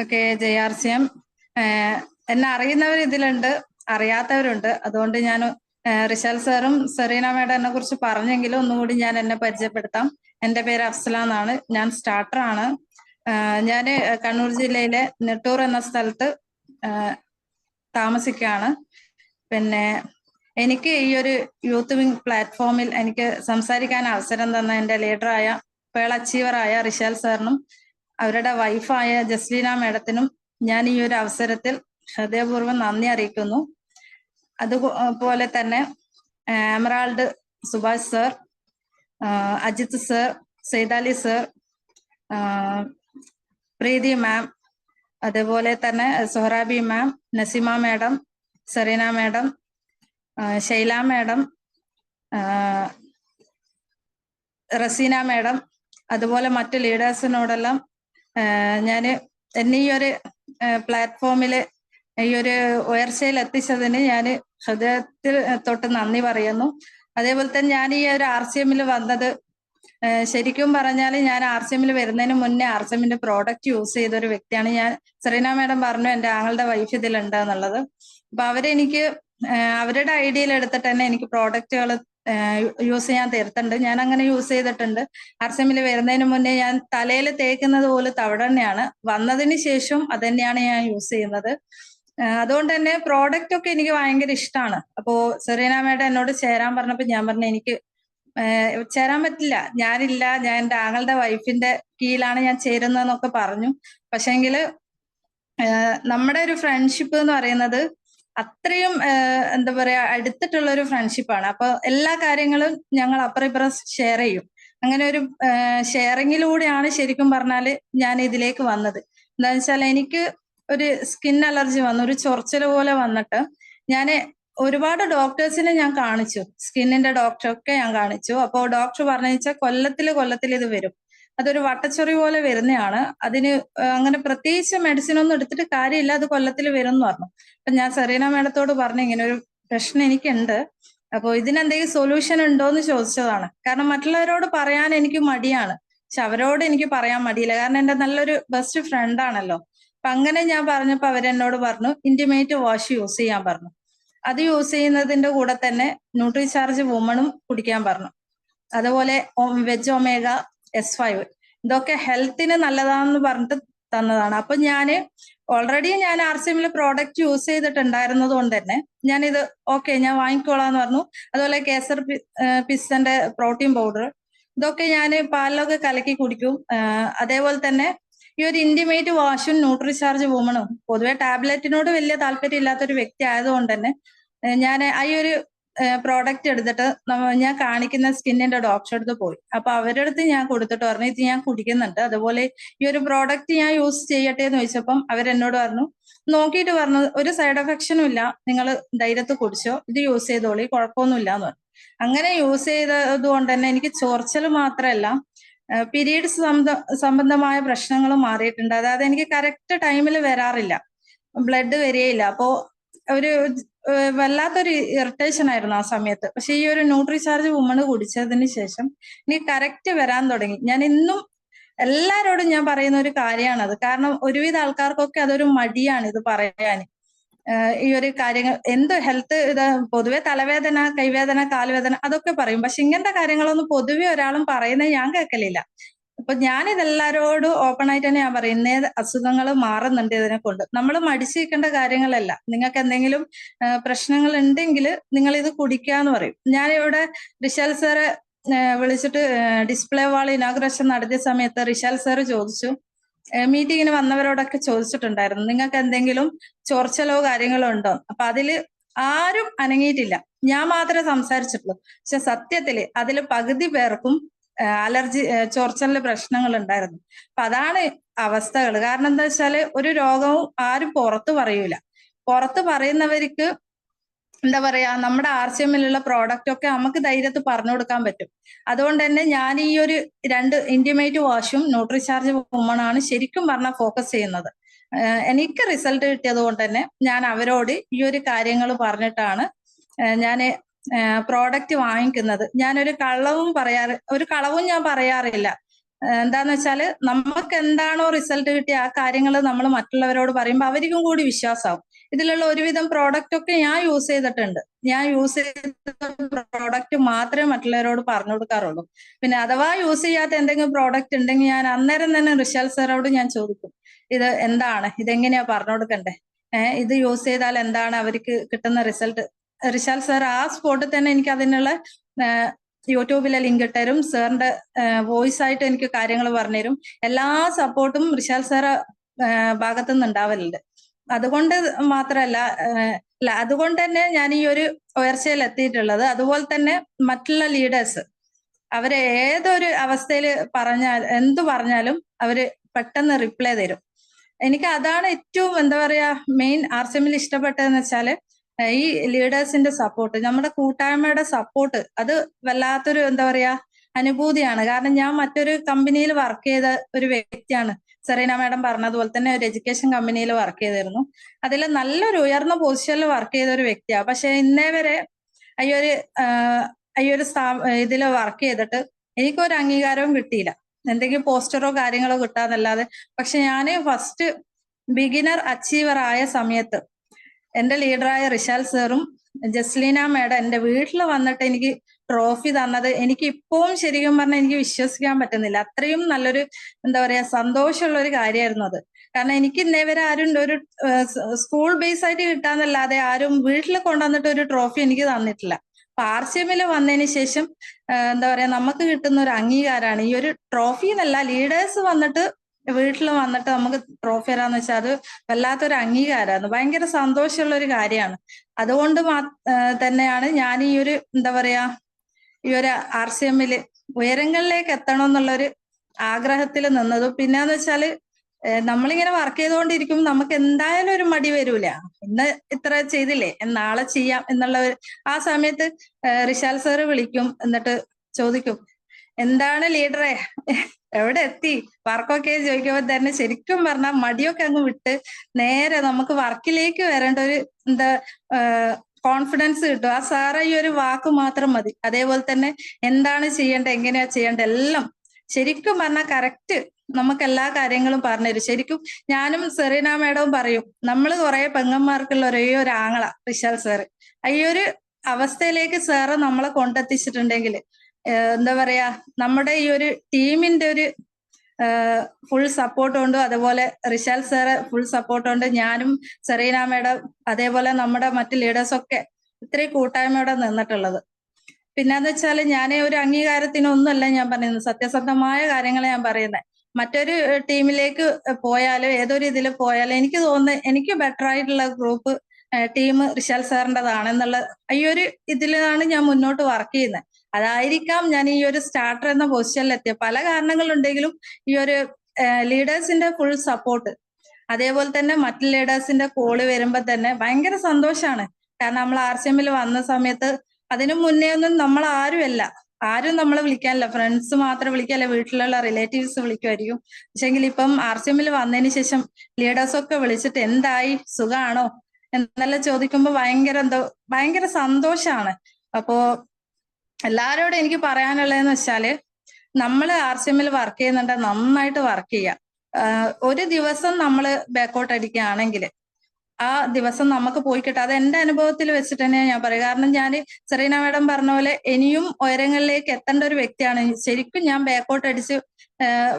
Okay, JRCM. എന്നെ അറിയുന്നവർ ഇതിലുണ്ട്, അറിയാത്തവരുണ്ട്. അതുകൊണ്ട് ഞാൻ റിഷാൽ സാറും സെറീന മേഡം എന്നെ കുറിച്ച് പറഞ്ഞെങ്കിലും ഒന്നുകൂടി ഞാൻ എന്നെ പരിചയപ്പെടുത്താം. എൻ്റെ പേര് അഫ്സല എന്നാണ്. ഞാൻ സ്റ്റാർട്ടറാണ്. ഞാൻ കണ്ണൂർ ജില്ലയിലെ നെട്ടൂർ എന്ന സ്ഥലത്ത് താമസിക്കുകയാണ്. പിന്നെ എനിക്ക് ഈ ഒരു യൂത്ത് വിങ് പ്ലാറ്റ്ഫോമിൽ എനിക്ക് സംസാരിക്കാൻ അവസരം തന്ന എൻ്റെ ലീഡറായ പേൾ അച്ചീവറായ റിഷാൽ സാറിനും അവരുടെ വൈഫായ ജസ്ലീന മേഡത്തിനും ഞാൻ ഈ ഒരു അവസരത്തിൽ ഹൃദയപൂർവ്വം നന്ദി അറിയിക്കുന്നു. അതുപോലെ തന്നെ emerald Subhash sir, Ajith sir, Saithali sir, Preethi ma'am, അതുപോലെ തന്നെ Sohrabi ma'am, Naseema madam, Sereena madam, Shaila madam, Raseena madam, അതുപോലെ മറ്റു ലീഡേഴ്സിനോടെല്ലാം ഞാൻ എന്നെ ഈ ഒരു പ്ലാറ്റ്ഫോമിൽ ഈ ഒരു ഉയർച്ചയിൽ എത്തിച്ചതിന് ഞാൻ ഹൃദയത്തിൽ തൊട്ട് നന്ദി പറയുന്നു. അതേപോലെ തന്നെ ഞാൻ ഈ ഒരു RCMൽ വന്നത് ശരിക്കും പറഞ്ഞാൽ ഞാൻ RCMൽ വരുന്നതിന് മുന്നേ RCMന്റെ പ്രോഡക്റ്റ് യൂസ് ചെയ്ത ഒരു വ്യക്തിയാണ് ഞാൻ. സെറീന മാഡം പറഞ്ഞു എൻ്റെ ആങ്ങളുടെ വൈഫ് ഇതിലുണ്ട് എന്നുള്ളത്. അപ്പൊ അവരെനിക്ക് അവരുടെ ഐഡിയയിൽ എടുത്തിട്ട് തന്നെ എനിക്ക് പ്രോഡക്റ്റുകൾ യൂസ് ചെയ്യാൻ തരുത്തുണ്ട്. ഞാൻ അങ്ങനെ യൂസ് ചെയ്തിട്ടുണ്ട്. RCMൽ വരുന്നതിന് മുന്നേ ഞാൻ തലയിൽ തേക്കുന്നത് പോലെ തവിടെണ്ണയാണ്, വന്നതിന് ശേഷം അത് തന്നെയാണ് ഞാൻ യൂസ് ചെയ്യുന്നത്. അതുകൊണ്ട് തന്നെ പ്രോഡക്റ്റ് ഒക്കെ എനിക്ക് ഭയങ്കര ഇഷ്ടമാണ്. അപ്പോ സെറീന മേഡം എന്നോട് ചേരാൻ പറഞ്ഞപ്പോൾ ഞാൻ പറഞ്ഞു എനിക്ക് ചേരാൻ പറ്റില്ല, ഞാനില്ല, ഞാൻ എൻ്റെ ആങ്ങളുടെ വൈഫിന്റെ കീഴിലാണ് ഞാൻ ചേരുന്നതെന്നൊക്കെ പറഞ്ഞു. പക്ഷേങ്കില് നമ്മുടെ ഒരു ഫ്രണ്ട്ഷിപ്പ് എന്ന് പറയുന്നത് അത്രയും എന്താ പറയാ അടുത്തിട്ടുള്ള ഒരു ഫ്രണ്ട്ഷിപ്പാണ്. അപ്പൊ എല്ലാ കാര്യങ്ങളും ഞങ്ങൾ അപ്പുറം ഇപ്പുറം ഷെയർ ചെയ്യും. അങ്ങനെ ഒരു ഷെയറിങ്ങിലൂടെയാണ് ശരിക്കും പറഞ്ഞാല് ഞാൻ ഇതിലേക്ക് വന്നത്. എന്താണെന്ന് വെച്ചാൽ എനിക്ക് ഒരു സ്കിൻ അലർജി വന്നു, ഒരു ചൊറിച്ചൽ പോലെ വന്നിട്ട് ഞാൻ ഒരുപാട് ഡോക്ടേഴ്സിനെ ഞാൻ കാണിച്ചു, സ്കിന്നിന്റെ ഡോക്ടറൊക്കെ ഞാൻ കാണിച്ചു. അപ്പോൾ ഡോക്ടർ പറഞ്ഞു വെച്ചാൽ കൊല്ലത്തിൽ ഇത് വരും, അതൊരു വട്ടച്ചൊറി പോലെ വരുന്നതാണ്, അതിന് അങ്ങനെ പ്രത്യേകിച്ച് മെഡിസിൻ ഒന്നും എടുത്തിട്ട് കാര്യമില്ല, അത് കൊല്ലത്തിൽ വരും എന്ന് പറഞ്ഞു. അപ്പൊ ഞാൻ സെറീന മേഡത്തോട് പറഞ്ഞു ഇങ്ങനെ ഒരു പ്രശ്നം എനിക്കുണ്ട്, അപ്പോൾ ഇതിനെന്തെങ്കിലും സൊല്യൂഷൻ ഉണ്ടോ എന്ന് ചോദിച്ചതാണ്. കാരണം മറ്റുള്ളവരോട് പറയാൻ എനിക്ക് മടിയാണ്, പക്ഷെ അവരോട് എനിക്ക് പറയാൻ മടിയില്ല, കാരണം എൻ്റെ നല്ലൊരു ബെസ്റ്റ് ഫ്രണ്ട് ആണല്ലോ. അപ്പൊ അങ്ങനെ ഞാൻ പറഞ്ഞപ്പോ അവരെന്നോട് പറഞ്ഞു ഇന്റിമേറ്റ് വാഷ് യൂസ് ചെയ്യാൻ പറഞ്ഞു. അത് യൂസ് ചെയ്യുന്നതിന്റെ കൂടെ തന്നെ ന്യൂട്രിചാർജ് വുമണും കുടിക്കാൻ പറഞ്ഞു. അതുപോലെ വെജ് ഒമേഗ S5 ഇതൊക്കെ ഹെൽത്തിന് നല്ലതാണെന്ന് പറഞ്ഞിട്ട് തന്നതാണ്. അപ്പൊ ഞാന് ഓൾറെഡി ഞാൻ RCMൽ പ്രോഡക്റ്റ് യൂസ് ചെയ്തിട്ടുണ്ടായിരുന്നത് കൊണ്ട് തന്നെ ഞാനിത് ഓക്കെ ഞാൻ വാങ്ങിക്കോളാന്ന് പറഞ്ഞു. അതുപോലെ കേസർ പിസ്സന്റെ പ്രോട്ടീൻ പൗഡർ ഇതൊക്കെ ഞാൻ പാലിലൊക്കെ കലക്കി കുടിക്കും. അതേപോലെ തന്നെ ഈ ഒരു ഇന്റിമേറ്റ് വാഷും ന്യൂട്രിചാർജ് വുമണും പൊതുവെ ടാബ്ലറ്റിനോട് വലിയ താല്പര്യം ഇല്ലാത്തൊരു വ്യക്തി ആയതുകൊണ്ട് തന്നെ ഞാൻ ഈ ഒരു പ്രോഡക്റ്റ് എടുത്തിട്ട് ഞാൻ കാണിക്കുന്ന സ്കിന്നിന്റെ ഡോക്ടറെ അടുത്ത് പോയി. അപ്പൊ അവരുടെ അടുത്ത് ഞാൻ കൊടുത്തിട്ട് പറഞ്ഞു ഇത് ഞാൻ കുടിക്കുന്നുണ്ട്, അതുപോലെ ഈ ഒരു പ്രോഡക്റ്റ് ഞാൻ യൂസ് ചെയ്യട്ടെ എന്ന് ചോദിച്ചപ്പം അവരെന്നോട് പറഞ്ഞു, നോക്കിയിട്ട് പറഞ്ഞു ഒരു സൈഡ് എഫക്ഷനും ഇല്ല, നിങ്ങൾ ധൈര്യത്തിൽ കുടിച്ചോ, ഇത് യൂസ് ചെയ്തോളി, കുഴപ്പമൊന്നുമില്ല എന്ന് പറഞ്ഞു. അങ്ങനെ യൂസ് ചെയ്തത് കൊണ്ട് തന്നെ എനിക്ക് ചോർച്ചൽ മാത്രമല്ല പീരീഡ്സ് സംബന്ധമായ പ്രശ്നങ്ങളും മാറിയിട്ടുണ്ട്. അതായത് എനിക്ക് കറക്റ്റ് ടൈമിൽ വരാറില്ല, ബ്ലഡ് വരികയില്ല. അപ്പോ ഒരു വല്ലാത്തൊരു ഇറിറ്റേഷൻ ആയിരുന്നു ആ സമയത്ത്. പക്ഷെ ഈ ഒരു ന്യൂട്രിചാർജ് വുമണ് കുടിച്ചതിന് ശേഷം എനിക്ക് കറക്റ്റ് വരാൻ തുടങ്ങി. ഞാൻ ഇന്നും എല്ലാരോടും ഞാൻ പറയുന്ന ഒരു കാര്യമാണത്. കാരണം ഒരുവിധ ആൾക്കാർക്കൊക്കെ അതൊരു മടിയാണ് ഇത് പറയാൻ. ഈ ഒരു കാര്യങ്ങൾ എന്ത് ഹെൽത്ത് ഇത് പൊതുവെ തലവേദന, കൈവേദന, കാൽവേദന അതൊക്കെ പറയും. പക്ഷെ ഇങ്ങനത്തെ കാര്യങ്ങളൊന്നും പൊതുവെ ഒരാളും പറയുന്നത് ഞാൻ കേൾക്കലില്ല. അപ്പൊ ഞാനിതെല്ലാരോടും ഓപ്പൺ ആയിട്ട് തന്നെ ഞാൻ പറയും, ഇന്നേ അസുഖങ്ങൾ മാറുന്നുണ്ട് ഇതിനെ കൊണ്ട്. നമ്മൾ മടിച്ചിരിക്കേണ്ട കാര്യങ്ങളല്ല. നിങ്ങൾക്ക് എന്തെങ്കിലും പ്രശ്നങ്ങൾ ഉണ്ടെങ്കിൽ നിങ്ങൾ ഇത് കുടിക്കാന്ന് പറയും. ഞാനിവിടെ റിഷാൽ സാറെ വിളിച്ചിട്ട് ഡിസ്പ്ലേ വാൾ ഇനോഗ്രേഷൻ നടത്തിയ സമയത്ത് റിഷാൽ സാറ് ചോദിച്ചു, മീറ്റിങ്ങിന് വന്നവരോടൊക്കെ ചോദിച്ചിട്ടുണ്ടായിരുന്നു നിങ്ങൾക്ക് എന്തെങ്കിലും ചൊറിച്ചലോ കാര്യങ്ങളോ ഉണ്ടോ. അപ്പൊ അതില് ആരും അനങ്ങിയിട്ടില്ല, ഞാൻ മാത്രമേ സംസാരിച്ചിട്ടുള്ളൂ. പക്ഷെ സത്യത്തില് അതില് പകുതി പേർക്കും അലർജി ചൊറിച്ചലിന്റെ പ്രശ്നങ്ങൾ ഉണ്ടായിരുന്നു. അപ്പൊ അതാണ് അവസ്ഥകൾ. കാരണം എന്താ വെച്ചാല് ഒരു രോഗവും ആരും പുറത്ത് പറയൂല. പുറത്ത് പറയുന്നവർക്ക് എന്താ പറയാ നമ്മുടെ RCMലുള്ള പ്രോഡക്റ്റ് ഒക്കെ നമുക്ക് ധൈര്യത്തിൽ പറഞ്ഞു കൊടുക്കാൻ പറ്റും. അതുകൊണ്ട് തന്നെ ഞാൻ ഈ ഒരു 2 ഇന്റിമേറ്റ് വാഷും ന്യൂട്രിചാർജ് വുമണാണ് ശരിക്കും പറഞ്ഞാൽ ഫോക്കസ് ചെയ്യുന്നത്. എനിക്ക് റിസൾട്ട് കിട്ടിയത് കൊണ്ട് തന്നെ ഞാൻ അവരോട് ഈ ഒരു കാര്യങ്ങൾ പറഞ്ഞിട്ടാണ് ഞാൻ പ്രോഡക്റ്റ് വാങ്ങിക്കുന്നത്. ഞാനൊരു കളവും ഞാൻ പറയാറില്ല. എന്താന്ന് വെച്ചാല് നമുക്ക് എന്താണോ റിസൾട്ട് കിട്ടിയ ആ കാര്യങ്ങൾ നമ്മൾ മറ്റുള്ളവരോട് പറയുമ്പോൾ അവർക്കും കൂടി വിശ്വാസമാവും. ഇതിലുള്ള ഒരുവിധം പ്രോഡക്റ്റ് ഒക്കെ ഞാൻ യൂസ് ചെയ്തിട്ടുണ്ട്. ഞാൻ യൂസ് ചെയ്ത പ്രോഡക്റ്റ് മാത്രമേ മറ്റുള്ളവരോട് പറഞ്ഞു കൊടുക്കാറുള്ളൂ. പിന്നെ അഥവാ യൂസ് ചെയ്യാത്ത എന്തെങ്കിലും പ്രോഡക്റ്റ് ഉണ്ടെങ്കിൽ ഞാൻ അന്നേരം തന്നെ റിഷാൽ സാറോട് ഞാൻ ചോദിക്കും, ഇത് എന്താണ്, ഇതെങ്ങനെയാ പറഞ്ഞു കൊടുക്കണ്ടേ, ഇത് യൂസ് ചെയ്താൽ എന്താണ് അവർക്ക് കിട്ടുന്ന റിസൾട്ട്. റിഷാൽ സാർ ആ സ്പോട്ടിൽ തന്നെ എനിക്ക് അതിനുള്ള യൂട്യൂബിലെ ലിങ്ക് ഇട്ടരും, സാറിന്റെ വോയിസ് ആയിട്ട് എനിക്ക് കാര്യങ്ങൾ പറഞ്ഞുതരും. എല്ലാ സപ്പോർട്ടും റിഷാൽ സാറ് ഭാഗത്തു നിന്ന് ഉണ്ടാവലുണ്ട്. അതുകൊണ്ട് മാത്രമല്ല, അതുകൊണ്ട് തന്നെ ഞാൻ ഈ ഒരു ഉയർച്ചയിൽ എത്തിയിട്ടുള്ളത്. അതുപോലെ തന്നെ മറ്റുള്ള ലീഡേഴ്സ് അവര് ഏതൊരു അവസ്ഥയിൽ എന്തു പറഞ്ഞാലും അവര് പെട്ടെന്ന് റിപ്ലൈ തരും. എനിക്ക് അതാണ് ഏറ്റവും എന്താ പറയാ മെയിൻ ആർസിഎമ്മിൽ ഇഷ്ടപ്പെട്ടതെന്ന് വെച്ചാല് ഈ ലീഡേഴ്സിന്റെ സപ്പോർട്ട്, നമ്മുടെ കൂട്ടായ്മയുടെ സപ്പോർട്ട്, അത് വല്ലാത്തൊരു എന്താ പറയാ അനുഭൂതിയാണ്. കാരണം ഞാൻ മറ്റൊരു കമ്പനിയിൽ വർക്ക് ചെയ്ത ഒരു വ്യക്തിയാണ്. സെറീന മാഡം പറഞ്ഞതുപോലെ തന്നെ ഒരു എഡ്യൂക്കേഷൻ കമ്പനിയിൽ വർക്ക് ചെയ്തിരുന്നു. അതിൽ നല്ലൊരു ഉയർന്ന പൊസിഷനിൽ വർക്ക് ചെയ്ത ഒരു വ്യക്തിയാണ്. പക്ഷെ ഇന്നേ വരെ ഈ ഒരു ഇതിൽ വർക്ക് ചെയ്തിട്ട് എനിക്കൊരു അംഗീകാരവും കിട്ടിയില്ല. എന്തെങ്കിലും പോസ്റ്ററോ കാര്യങ്ങളോ കിട്ടാന്നല്ലാതെ. പക്ഷെ ഞാന് ഫസ്റ്റ് ബിഗിനർ അച്ചീവർ ആയ സമയത്ത് എന്റെ ലീഡറായ റിഷാൽ സാറും ജസ്ലീന മാഡം എന്റെ വീട്ടിൽ വന്നിട്ട് എനിക്ക് ട്രോഫി തന്നത് എനിക്ക് ഇപ്പോഴും ശരിക്കും പറഞ്ഞാൽ എനിക്ക് വിശ്വസിക്കാൻ പറ്റുന്നില്ല. അത്രയും നല്ലൊരു എന്താ പറയാ സന്തോഷമുള്ള ഒരു കാര്യമായിരുന്നു അത്. കാരണം എനിക്ക് ഇന്നേവരെ ആരും ഒരു സ്കൂൾ ബേസ് ആയിട്ട് കിട്ടാന്നല്ലാതെ ആരും വീട്ടിൽ കൊണ്ടുവന്നിട്ട് ഒരു ട്രോഫി എനിക്ക് തന്നിട്ടില്ല. അപ്പൊ ആർസിഎമ്മിൽ വന്നതിന് ശേഷം എന്താ പറയാ നമുക്ക് കിട്ടുന്ന ഒരു അംഗീകാരമാണ് ഈ ഒരു ട്രോഫി എന്നല്ല, ലീഡേഴ്സ് വന്നിട്ട് വീട്ടിൽ വന്നിട്ട് നമുക്ക് ട്രോഫി തരാന്ന് വെച്ചാൽ അത് വല്ലാത്തൊരു അംഗീകാരമാണ്. ഭയങ്കര സന്തോഷമുള്ള ഒരു കാര്യമാണ്. അതുകൊണ്ട് തന്നെയാണ് ഞാൻ ഈ ഒരു എന്താ പറയാ ഈ ഒരു ആർസിഎമ്മില് ഉയരങ്ങളിലേക്ക് എത്തണം എന്നുള്ളൊരു ആഗ്രഹത്തിൽ നിന്നതും. പിന്നെന്ന് വെച്ചാല് നമ്മളിങ്ങനെ വർക്ക് ചെയ്തുകൊണ്ടിരിക്കുമ്പോൾ നമുക്ക് എന്തായാലും ഒരു മടി വരൂല. ഇന്ന് ഇത്ര ചെയ്തില്ലേ, നാളെ ചെയ്യാം എന്നുള്ള ആ സമയത്ത് റിഷാൽ സാറ് വിളിക്കും, എന്നിട്ട് ചോദിക്കും, എന്താണ് ലീഡറെ എവിടെ എത്തി വർക്കൊക്കെ ചോദിക്കുമ്പോൾ തന്നെ ശരിക്കും പറഞ്ഞാൽ മടിയൊക്കെ അങ്ങ് വിട്ട് നേരെ നമുക്ക് വർക്കിലേക്ക് വരേണ്ട ഒരു എന്താ കോൺഫിഡൻസ് കിട്ടും. ആ സാറ് ഈ ഒരു വാക്ക് മാത്രം മതി. അതേപോലെ തന്നെ എന്താണ് ചെയ്യേണ്ടത്, എങ്ങനെയാ ചെയ്യേണ്ടത് എല്ലാം ശരിക്കും പറഞ്ഞാൽ കറക്റ്റ് നമുക്ക് എല്ലാ കാര്യങ്ങളും പറഞ്ഞുതരും. ശരിക്കും ഞാനും സെറീന മാഡവും പറയും, നമ്മൾ കുറെ പെങ്ങന്മാർക്കുള്ള ഒരേ ഒരു ആങ്ങള റിഷാൽ സാറ്. ഈ ഒരു അവസ്ഥയിലേക്ക് സാറ് നമ്മളെ കൊണ്ടെത്തിച്ചിട്ടുണ്ടെങ്കിൽ എന്താ പറയാ നമ്മുടെ ഈ ഒരു ടീമിന്റെ ഒരു ഫുൾ സപ്പോർട്ട് ഉണ്ട്. അതുപോലെ റിഷാൽ സാറ് ഫുൾ സപ്പോർട്ട് ഉണ്ട്. ഞാനും സെറീന മാഡം അതേപോലെ നമ്മുടെ മറ്റു ലീഡേഴ്സൊക്കെ ഇത്രയും കൂട്ടായ്മയോടെ നിന്നിട്ടുള്ളത്. പിന്നെന്ന് വെച്ചാല് ഞാൻ ഒരു അംഗീകാരത്തിനൊന്നുമല്ല ഞാൻ പറയുന്നത്, സത്യസന്ധമായ കാര്യങ്ങളെ ഞാൻ പറയുന്നത്. മറ്റൊരു ടീമിലേക്ക് പോയാലും ഏതൊരു ഇതിൽ പോയാലും എനിക്ക് തോന്നുന്നത് എനിക്ക് ബെറ്റർ ആയിട്ടുള്ള ഗ്രൂപ്പ് ടീം റിഷാൽ സാറിൻ്റെതാണെന്നുള്ള ഈ ഒരു ഇതിലാണ് ഞാൻ മുന്നോട്ട് വർക്ക് ചെയ്യുന്നത്. അതായിരിക്കാം ഞാൻ ഈ ഒരു സ്റ്റാർട്ടർ എന്ന പൊസിഷനിൽ എത്തിയ പല കാരണങ്ങളുണ്ടെങ്കിലും ഈ ഒരു ലീഡേഴ്സിന്റെ ഫുൾ സപ്പോർട്ട്, അതേപോലെ തന്നെ മറ്റു ലീഡേഴ്സിന്റെ കോള് വരുമ്പോ തന്നെ ഭയങ്കര സന്തോഷമാണ്. കാരണം നമ്മൾ ആർസിഎമ്മിൽ വന്ന സമയത്ത് അതിനു മുന്നേ ഒന്നും നമ്മൾ ആരും നമ്മളെ വിളിക്കാനില്ല, ഫ്രണ്ട്സ് മാത്രം വിളിക്കല്ല, വീട്ടിലുള്ള റിലേറ്റീവ്സ് വിളിക്കുമായിരിക്കും. പക്ഷെങ്കിൽ ഇപ്പം ആർസിഎമ്മിൽ വന്നതിന് ശേഷം ലീഡേഴ്സൊക്കെ വിളിച്ചിട്ട് എന്തായി, സുഖാണോ എന്നെല്ലാം ചോദിക്കുമ്പോ ഭയങ്കര സന്തോഷാണ്. അപ്പോ എല്ലാരോടും എനിക്ക് പറയാനുള്ളതെന്ന് വെച്ചാല് നമ്മള് ആർസിഎമ്മിൽ വർക്ക് ചെയ്യുന്നുണ്ട്, നന്നായിട്ട് വർക്ക് ചെയ്യുക. ഒരു ദിവസം നമ്മള് ബാക്കൗട്ട് അടിക്കുകയാണെങ്കിൽ ആ ദിവസം നമുക്ക് പോയി കിട്ടും. അത് എന്റെ അനുഭവത്തിൽ വെച്ചിട്ട് തന്നെ ഞാൻ പറയും. കാരണം ഞാൻ സെറീന മാഡം പറഞ്ഞ പോലെ ഇനിയും ഉയരങ്ങളിലേക്ക് എത്തേണ്ട ഒരു വ്യക്തിയാണ്. ശരിക്കും ഞാൻ ബാക്കൗട്ട് അടിച്ച്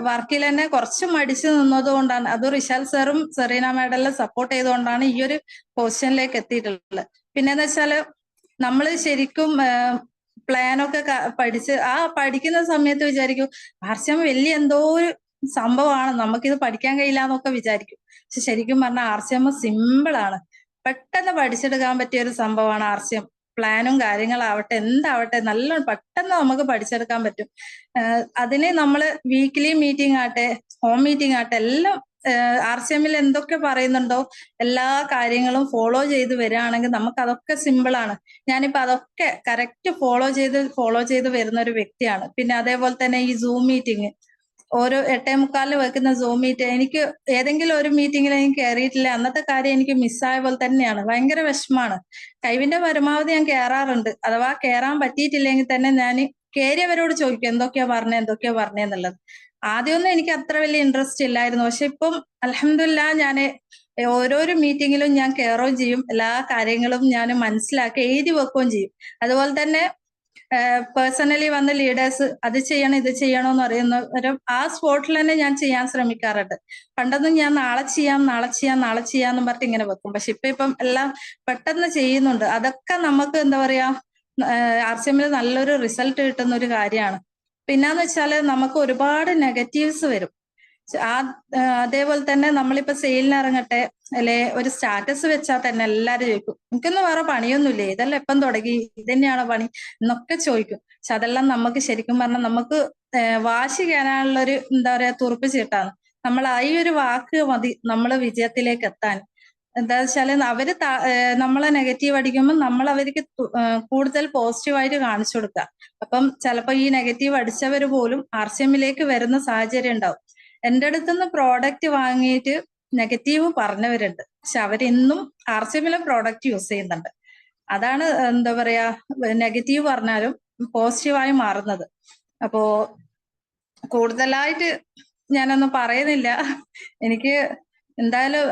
വർക്കിൽ തന്നെ കുറച്ച് മടിച്ചു നിന്നത് കൊണ്ടാണ്, അത് റിഷാൽ സാറും സെറീന മാഡമെല്ലാം സപ്പോർട്ട് ചെയ്തുകൊണ്ടാണ് ഈ ഒരു പൊസിഷനിലേക്ക് എത്തിയിട്ടുള്ളത്. പിന്നെന്ന് വെച്ചാല് നമ്മള് ശരിക്കും പ്ലാനൊക്കെ പഠിച്ച് പഠിക്കുന്ന സമയത്ത് വിചാരിക്കും ആർസിഎം വലിയ എന്തോ ഒരു സംഭവമാണ്, നമുക്കിത് പഠിക്കാൻ കഴിയില്ല എന്നൊക്കെ വിചാരിക്കും. പക്ഷെ ശരിക്കും പറഞ്ഞാൽ ആർസിഎം സിമ്പിൾ ആണ്, പെട്ടെന്ന് പഠിച്ചെടുക്കാൻ പറ്റിയ ഒരു സംഭവമാണ് ആർസിഎം. പ്ലാനും കാര്യങ്ങളാവട്ടെ എന്താവട്ടെ നല്ലോണം പെട്ടെന്ന് നമുക്ക് പഠിച്ചെടുക്കാൻ പറ്റും. അതിന് നമ്മൾ വീക്ക്ലി മീറ്റിംഗ് ആട്ടെ ഹോം മീറ്റിംഗ് ആട്ടെ എല്ലാം ആർസിഎമ്മിൽ എന്തൊക്കെ പറയുന്നുണ്ടോ എല്ലാ കാര്യങ്ങളും ഫോളോ ചെയ്ത് വരികയാണെങ്കിൽ നമുക്ക് അതൊക്കെ സിമ്പിൾ ആണ്. ഞാനിപ്പോ അതൊക്കെ കറക്റ്റ് ഫോളോ ചെയ്ത് വരുന്ന ഒരു വ്യക്തിയാണ്. പിന്നെ അതേപോലെ തന്നെ ഈ സൂം മീറ്റിംഗ് ഓരോ 8:45 വെക്കുന്ന സൂം മീറ്റ്, എനിക്ക് ഏതെങ്കിലും ഒരു മീറ്റിംഗിൽ എനിക്ക് കയറിയിട്ടില്ല അന്നത്തെ കാര്യം എനിക്ക് മിസ്സായ പോലെ തന്നെയാണ്. ഭയങ്കര വിഷമാണ്. കഴിവിന്റെ പരമാവധി ഞാൻ കയറാറുണ്ട്. അഥവാ കയറാൻ പറ്റിയിട്ടില്ലെങ്കിൽ തന്നെ ഞാൻ കയറിയവരോട് ചോദിക്കും എന്തൊക്കെയാ പറഞ്ഞെന്നുള്ളത്. ആദ്യമൊന്നും എനിക്ക് അത്ര വലിയ ഇൻട്രസ്റ്റ് ഇല്ലായിരുന്നു. പക്ഷെ ഇപ്പം അൽഹംദുലില്ലാ ഞാന് ഓരോരോ മീറ്റിങ്ങിലും ഞാൻ കയറുകയും ചെയ്യും. എല്ലാ കാര്യങ്ങളും ഞാൻ മനസ്സിലാക്കി എഴുതി വെക്കുകയും ചെയ്യും. അതുപോലെ തന്നെ പേഴ്സണലി വന്ന ലീഡേഴ്സ് അത് ചെയ്യണം ഇത് ചെയ്യണമെന്ന് പറയുന്നവരും ആ സ്പോട്ടിൽ തന്നെ ഞാൻ ചെയ്യാൻ ശ്രമിക്കാറുണ്ട്. പണ്ടൊന്നും ഞാൻ നാളെ ചെയ്യാന്ന് പറഞ്ഞിട്ട് ഇങ്ങനെ വെക്കും. പക്ഷെ ഇപ്പം എല്ലാം പെട്ടെന്ന് ചെയ്യുന്നുണ്ട്. അതൊക്കെ നമുക്ക് എന്താ പറയാ RCM നല്ലൊരു റിസൾട്ട് കിട്ടുന്ന ഒരു കാര്യമാണ്. പിന്നെന്ന് വെച്ചാല് നമുക്ക് ഒരുപാട് നെഗറ്റീവ്സ് വരും. അതേപോലെ തന്നെ നമ്മളിപ്പോ സെയിലിന് ഇറങ്ങട്ടെ അല്ലെ ഒരു സ്റ്റാറ്റസ് വെച്ചാൽ തന്നെ എല്ലാരും ചോദിക്കും, എനിക്കൊന്നും വേറെ പണിയൊന്നുമില്ലേ, ഇതെല്ലാം എപ്പം തുടങ്ങി, ഇതന്നെയാണോ പണി എന്നൊക്കെ ചോദിക്കും. പക്ഷെ അതെല്ലാം നമുക്ക് ശരിക്കും പറഞ്ഞാൽ നമുക്ക് വാശി കയറാനുള്ളൊരു എന്താ പറയാ തുറുപ്പ് ചീട്ടാണ്. നമ്മൾ ഈ ഒരു വാക്ക് മതി നമ്മള് വിജയത്തിലേക്ക് എത്താൻ. എന്താ വെച്ചാല് അവര് നമ്മളെ നെഗറ്റീവ് അടിക്കുമ്പോൾ നമ്മൾ അവർക്ക് കൂടുതൽ പോസിറ്റീവായിട്ട് കാണിച്ചു കൊടുക്കുക. അപ്പം ചിലപ്പോ ഈ നെഗറ്റീവ് അടിച്ചവര് പോലും RCMലേക്ക് വരുന്ന സാഹചര്യം ഉണ്ടാവും. എന്റെ അടുത്തുനിന്ന് പ്രോഡക്റ്റ് വാങ്ങിയിട്ട് നെഗറ്റീവ് പറഞ്ഞവരുണ്ട്. പക്ഷെ അവരിന്നും RCMലെ പ്രോഡക്റ്റ് യൂസ് ചെയ്യുന്നുണ്ട്. അതാണ് എന്താ പറയാ നെഗറ്റീവ് പറഞ്ഞാലും പോസിറ്റീവായി മാറുന്നത്. അപ്പോ കൂടുതലായിട്ട് ഞാനൊന്നും പറയുന്നില്ല. എനിക്ക് എന്തായാലും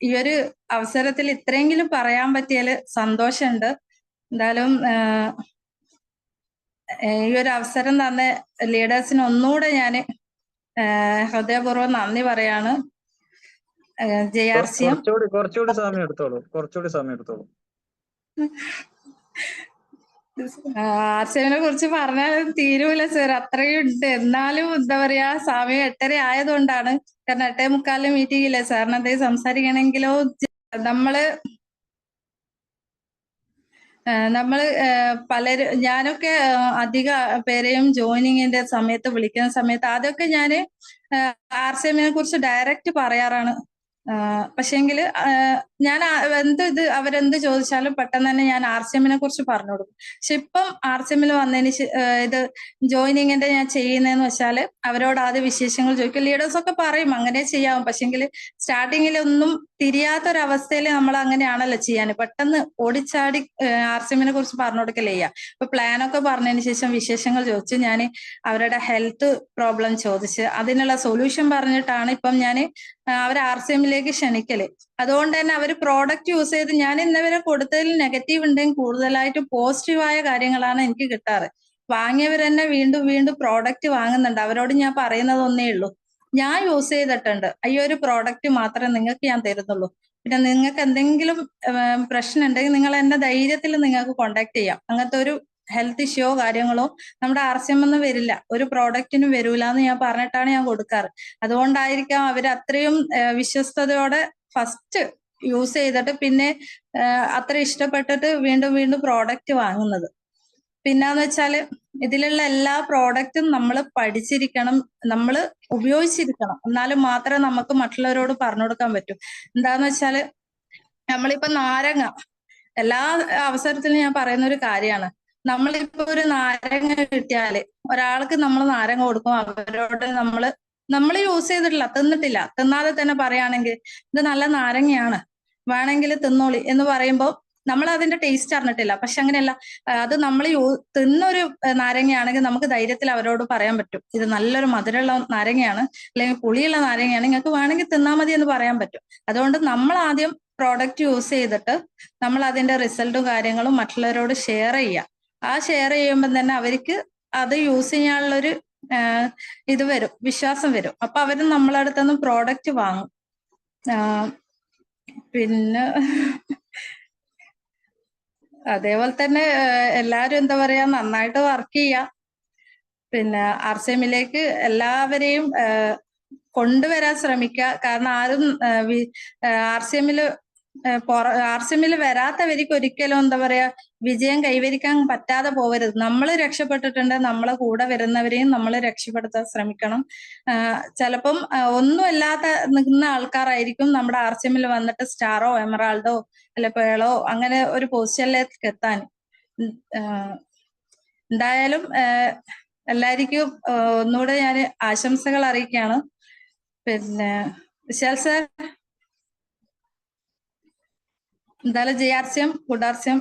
ഈ ഒരു അവസരത്തിൽ ഇത്രയെങ്കിലും പറയാൻ പറ്റിയാല് സന്തോഷമുണ്ട്. എന്തായാലും ഈ ഒരു അവസരം തന്ന ലീഡേഴ്സിന് ഒന്നുകൂടെ ഞാന് ഹൃദയപൂർവ്വം നന്ദി പറയാണ്. JRCM കുറച്ചുകൂടി സമയം എടുത്തോളൂ. RCMനെ കുറിച്ച് പറഞ്ഞാൽ തീരൂല സർ, അത്രയും ഉണ്ട്. എന്നാലും എന്താ പറയാ സമയം 8:30 ആയതുകൊണ്ടാണ്. കാരണം 8:45 മീറ്റിംഗ് ഇല്ലേ സാറിന് എന്തെങ്കിലും സംസാരിക്കണമെങ്കിലോ നമ്മള് പലരും ഞാനൊക്കെ അധിക പേരെയും ജോയിനിങ്ങിന്റെ സമയത്ത് വിളിക്കുന്ന സമയത്ത് ആദ്യമൊക്കെ ഞാന് RCMനെ കുറിച്ച് ഡയറക്റ്റ് പറയാറാണ്. പക്ഷേങ്കില് ഞാൻ അവരെന്ത് ചോദിച്ചാലും പെട്ടെന്ന് തന്നെ ഞാൻ RCMനെ കുറിച്ച് പറഞ്ഞു കൊടുക്കും. പക്ഷെ ഇപ്പം RCMൽ വന്നതിന് ഇത് ജോയിനിങ്ങിന്റെ ഞാൻ ചെയ്യുന്നതെന്ന് വെച്ചാല് അവരോട് ആദ്യം വിശേഷങ്ങൾ ചോദിക്കും. ലീഡേഴ്സ് ഒക്കെ പറയും അങ്ങനെ ചെയ്യാവും. പക്ഷെങ്കിൽ സ്റ്റാർട്ടിങ്ങിൽ ഒന്നും തിരിയാത്തൊരവസ്ഥയിൽ നമ്മൾ അങ്ങനെയാണല്ലോ ചെയ്യാൻ. പെട്ടെന്ന് ഓടിച്ചാടി RCMനെ കുറിച്ച് പറഞ്ഞു കൊടുക്കല്ലേ ചെയ്യാം. ഇപ്പൊ പ്ലാനൊക്കെ പറഞ്ഞതിന് ശേഷം വിശേഷങ്ങൾ ചോദിച്ച് ഞാൻ അവരുടെ ഹെൽത്ത് പ്രോബ്ലം ചോദിച്ച് അതിനുള്ള സൊല്യൂഷൻ പറഞ്ഞിട്ടാണ് ഇപ്പം ഞാൻ അവരെ RCMലേക്ക് ക്ഷണിക്കല്. അതുകൊണ്ട് തന്നെ അവർ പ്രോഡക്റ്റ് യൂസ് ചെയ്ത് ഞാൻ ഇന്നവരെ കൊടുത്തതിൽ നെഗറ്റീവ് ഉണ്ടെങ്കിൽ കൂടുതലായിട്ടും പോസിറ്റീവായ കാര്യങ്ങളാണ് എനിക്ക് കിട്ടാറ്. വാങ്ങിയവർ തന്നെ വീണ്ടും വീണ്ടും പ്രോഡക്റ്റ് വാങ്ങുന്നുണ്ട്. അവരോട് ഞാൻ പറയുന്നത് ഒന്നേ ഉള്ളൂ, ഞാൻ യൂസ് ചെയ്തിട്ടുണ്ട്, ഈ ഒരു പ്രോഡക്റ്റ് മാത്രമേ നിങ്ങൾക്ക് ഞാൻ തരുന്നുള്ളൂ. പിന്നെ നിങ്ങൾക്ക് എന്തെങ്കിലും പ്രശ്നം ഉണ്ടെങ്കിൽ നിങ്ങൾ എന്നെ ധൈര്യത്തിൽ നിങ്ങൾക്ക് കോണ്ടാക്ട് ചെയ്യാം. അങ്ങനത്തെ ഒരു ഹെൽത്ത് ഇഷ്യോ കാര്യങ്ങളോ നമ്മുടെ RCM ഒന്നും വരില്ല, ഒരു പ്രോഡക്റ്റിനും വരൂല എന്ന് ഞാൻ പറഞ്ഞിട്ടാണ് ഞാൻ കൊടുക്കാറ്. അതുകൊണ്ടായിരിക്കാം അവർ അത്രയും വിശ്വസ്തയോടെ ഫസ്റ്റ് യൂസ് ചെയ്തിട്ട് പിന്നെ അത്ര ഇഷ്ടപ്പെട്ടിട്ട് വീണ്ടും വീണ്ടും പ്രോഡക്റ്റ് വാങ്ങുന്നത്. പിന്നെന്ന് വെച്ചാല് ഇതിലുള്ള എല്ലാ പ്രോഡക്റ്റും നമ്മൾ പഠിച്ചിരിക്കണം, നമ്മൾ ഉപയോഗിച്ചിരിക്കണം. എന്നാലും മാത്രമേ നമുക്ക് മറ്റുള്ളവരോട് പറഞ്ഞു കൊടുക്കാൻ പറ്റൂ. എന്താന്ന് വെച്ചാല് നമ്മളിപ്പോ നാരങ്ങ എല്ലാ അവസരത്തിലും ഞാൻ പറയുന്ന ഒരു കാര്യമാണ്. നമ്മളിപ്പോ ഒരു നാരങ്ങ കിട്ടിയാല് ഒരാൾക്ക് നമ്മൾ നാരങ്ങ കൊടുക്കും, അവരോട് നമ്മൾ യൂസ് ചെയ്തിട്ടില്ല, തിന്നിട്ടില്ല, തിന്നാതെ തന്നെ പറയുകയാണെങ്കിൽ ഇത് നല്ല നാരങ്ങയാണ് വേണമെങ്കിൽ തിന്നോളി എന്ന് പറയുമ്പോൾ നമ്മൾ അതിന്റെ ടേസ്റ്റ് അറിഞ്ഞിട്ടില്ല. പക്ഷെ അങ്ങനെയല്ല, അത് നമ്മൾ തിന്നൊരു നാരങ്ങയാണെങ്കിൽ നമുക്ക് ധൈര്യത്തിൽ അവരോട് പറയാൻ പറ്റും, ഇത് നല്ലൊരു മധുരമുള്ള നാരങ്ങയാണ് അല്ലെങ്കിൽ പുളിയുള്ള നാരങ്ങയാണ്, നിങ്ങൾക്ക് വേണമെങ്കിൽ തിന്നാൽ മതി എന്ന് പറയാൻ പറ്റും. അതുകൊണ്ട് നമ്മൾ ആദ്യം പ്രോഡക്റ്റ് യൂസ് ചെയ്തിട്ട് നമ്മൾ അതിന്റെ റിസൾട്ടും കാര്യങ്ങളും മറ്റുള്ളവരോട് ഷെയർ ചെയ്യുക. ആ ഷെയർ ചെയ്യുമ്പോൾ തന്നെ അവർക്ക് അത് യൂസ് ചെയ്യാനുള്ളൊരു ഇത് വരും, വിശ്വാസം വരും. അപ്പൊ അവര് നമ്മളെ അടുത്തുനിന്ന് പ്രോഡക്റ്റ് വാങ്ങും. പിന്നെ അതേപോലെ തന്നെ എല്ലാരും എന്താ പറയാ നന്നായിട്ട് വർക്ക് ചെയ്യുക. പിന്നെ RCMലേക്ക് എല്ലാവരെയും കൊണ്ടുവരാൻ ശ്രമിക്കുക. കാരണം ആരും RCMൽ വരാത്തവർക്ക് ഒരിക്കലും എന്താ പറയാ വിജയം കൈവരിക്കാൻ പറ്റാതെ പോവരുത്. നമ്മൾ രക്ഷപ്പെട്ടിട്ടുണ്ട്, നമ്മളെ കൂടെ വരുന്നവരെയും നമ്മൾ രക്ഷപ്പെടുത്താൻ ശ്രമിക്കണം. ചിലപ്പം ഒന്നുമില്ലാത്ത നിൽക്കുന്ന ആൾക്കാരായിരിക്കും നമ്മുടെ RCMൽ വന്നിട്ട് സ്റ്റാറോ എമറാൾഡോ അല്ലെ പേളോ അങ്ങനെ ഒരു പൊസിഷനിലേക്ക് എത്താൻ. എന്തായാലും എല്ലാവർക്കും ഒന്നുകൂടെ ഞാൻ ആശംസകൾ അറിയിക്കുകയാണ്. പിന്നെ വിശാൽ സാർ, എന്തായാലും JRCM ഗുഡ് RCM